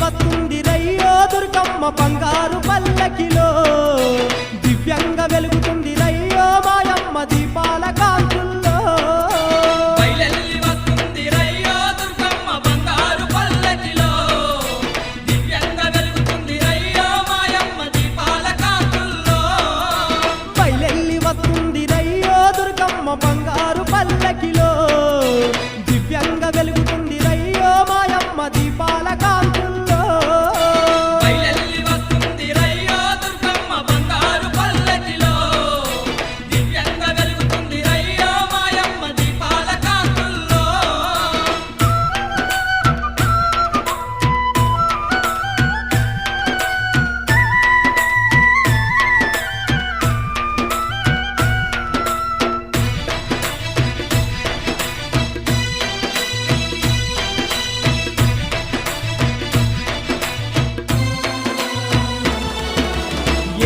వస్తుంది రయ్యో దుర్గమ్మ బంగారు పల్లకిలో దివ్యంగా వెలుగుతుంది రయ్యో మాయమ్మ దీపాల కాంతుల్లో బయలెల్లి వస్తుంది రయ్యో దుర్గమ్మ బంగారు పల్లకిలో దివ్యంగా వెలుగుతుంది రయ్యో మాయమ్మ దీపాల కాంతుల్లో బయలెల్లి వస్తుంది రయ్యో దుర్గమ్మ బంగారు పల్లకిలో దివ్యంగా వెలుగుతుంది రయ్యో మాయమ్మ దీపాల కాంతుల్లో బయలెల్లి వస్తుంది రయ్యో దుర్గమ్మ బంగారు పల్లకిలో దివ్యంగా వెలుగుతుంది రయ్యో మాయమ్మ దీపాల కాంతుల్లో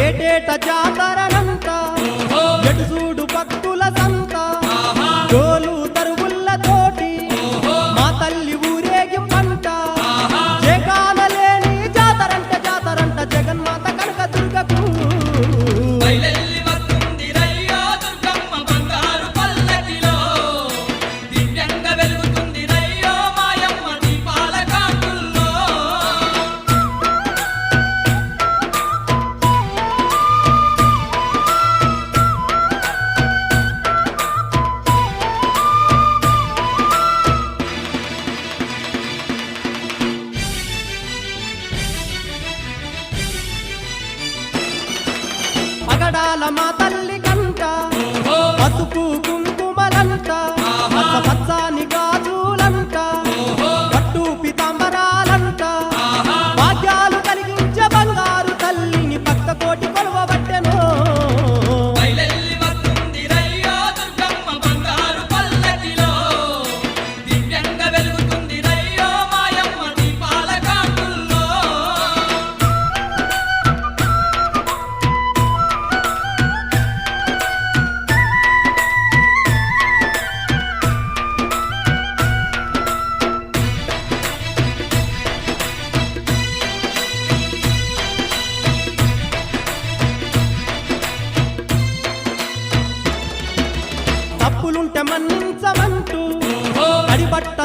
ఏటేట జాతరనంట ఎటు చూడు భక్తుల సంత డోలు తరుగుళ్ళ తోటి మా తల్లి ఊరేగింపంట జగానలేని జాతరంట జగన్మాత కనక దుర్గకు బయలెల్లి వస్తుంది రయ్యో దుర్గమ్మ బంగారు పల్లకిలో దివ్యంగా వెలుగుతుంది రయ్యో మాయమ్మ దీపాల కాంతుల్లో పగడాల మా తల్లి కంట పసుపు కుంకుమలంట పచ్చ పచ్చాని గాజులంట పట్టు పితాంబరాలంట భాగ్యాలు కలిగించే బంగారు తల్లిని పక్క కోటి కొలవబట్టెను బయలెల్లి వస్తుంది రయ్యో దుర్గమ్మ బంగారు పల్లకిలో దివ్యంగా వెలుగుతుంది రయ్యో మాయమ్మ దీపాల కాంతుల్లో తప్పులుంటే మన్నించమంటూ తడిబట్ట